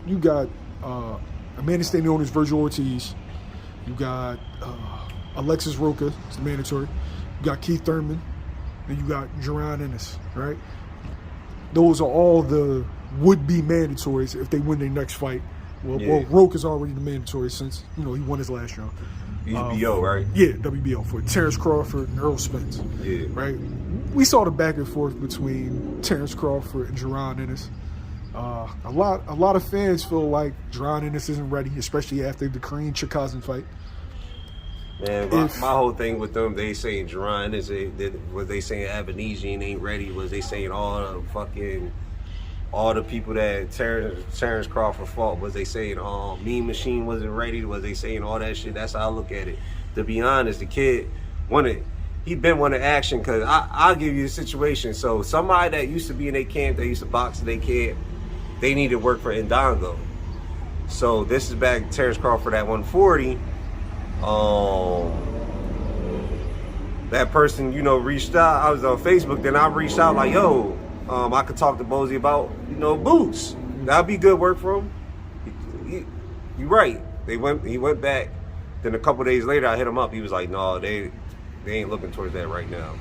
you got a man that's known as Virgil Ortiz. You got Alexis Roca, it's the mandatory. You got Keith Thurman, and you got Jaron Ennis, right? Those are all the would-be mandatories if they win their next fight. Well, Roca's already the mandatory since he won his last round. He's BO, right? Yeah, WBO for Terence Crawford and Errol Spence. Yeah. Right? We saw the back and forth between Terence Crawford and Jaron Ennis. A lot of fans feel like Jaron Ennis isn't ready, especially after the Kareem Chikazin fight. Man, my whole thing with them, they saying Jaron Ennis, was they saying Avanesian ain't ready? Was they saying all the people that Terence Crawford fought? Was they saying Mean Machine wasn't ready? Was they saying all that shit? That's how I look at it. To be honest, the kid he wanted action, because I'll give you a situation. So somebody that used to be in their camp, they used to box in their camp, they needed work for Indongo. So this is back Terence Crawford at 140. That person, reached out. I was on Facebook, then I reached out like, yo, I could talk to Bozy about, boots. That'd be good work for him. You're right. He went back. Then a couple days later, I hit him up. He was like, no, they ain't looking towards that right now.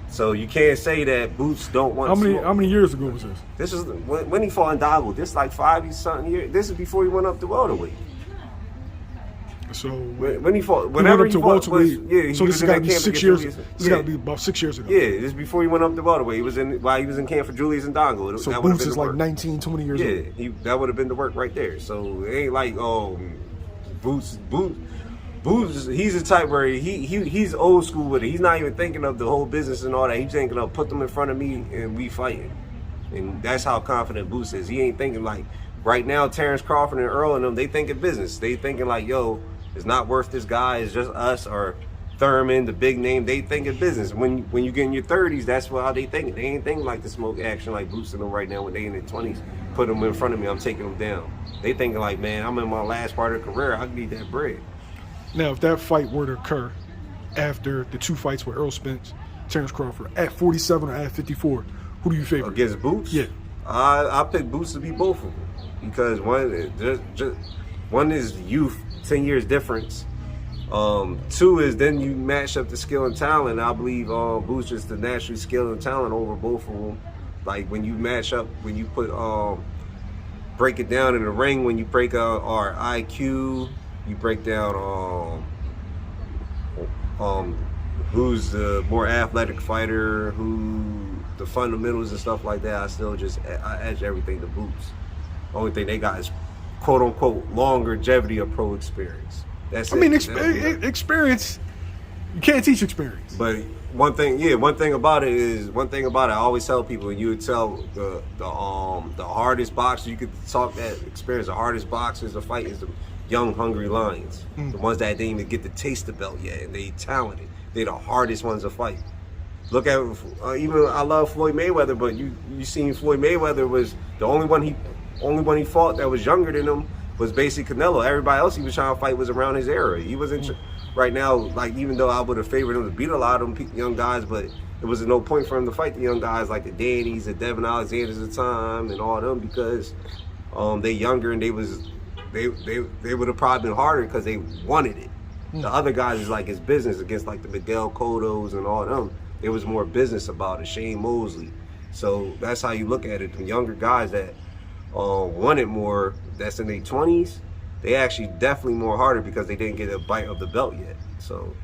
So you can't say that Boots don't want. How many years ago was this? This is when he fought Indongo. This like 5-something years. This is before he went up to welterweight. So when he fought, whenever he fought, so this has got to be 6 years. This has got to be about 6 years ago. Yeah, this is before he went up to welterweight. He was in camp for Julius Indongo. So Boots is like 19, 20 years old. Yeah, that would have been the work right there. So it ain't like Boots. He's the type where he's old school with it. He's not even thinking of the whole business and all that. He's thinking of put them in front of me and we fighting. And that's how confident Boots is. He ain't thinking like right now. Terence Crawford and Earl and them, they thinking business. They thinking like, yo, it's not worth this guy. It's just us or Thurman, the big name. They thinking business. When you get in your 30s, that's how they thinking. They ain't thinking like the smoke action like Boots and them right now. When they in their 20s, put them in front of me, I'm taking them down. They thinking like, man, I'm in my last part of the career. I need that bread. Now, if that fight were to occur after the two fights with Errol Spence, Terence Crawford, at 47 or at 54, who do you favor? Against Boots? Yeah. I pick Boots to be both of them. Because one is youth, 10 years difference. Two is then you match up the skill and talent. I believe Boots is the natural skill and talent over both of them. Like when you match up, when you put break it down in the ring, when you break our IQ, you break down who's the more athletic fighter, who the fundamentals and stuff like that. I edge everything to Boots. Only thing they got is quote unquote longevity of pro experience. That's experience. You can't teach experience. But one thing about it, I always tell people, and you would tell the hardest boxers, you could talk that experience. The hardest boxers to fight is the young, hungry lions. The ones that didn't even get to taste the belt yet, and they talented. They're the hardest ones to fight. Look at even I love Floyd Mayweather, but you seen Floyd Mayweather was the only one he fought that was younger than him was basically Canelo. Everybody else he was trying to fight was around his era. He wasn't right now. Like even though I would have favored him to beat a lot of them young guys, but there was no point for him to fight the young guys like the Dannys, the Devin Alexanders at the time, and all them because they younger and they would have probably been harder because they wanted it. The other guys is like it's business against like the Miguel Cottos and all them. It was more business about it. Shane Mosley. So that's how you look at it. The younger guys that wanted more, that's in their 20s, they actually definitely more harder because they didn't get a bite of the belt yet. So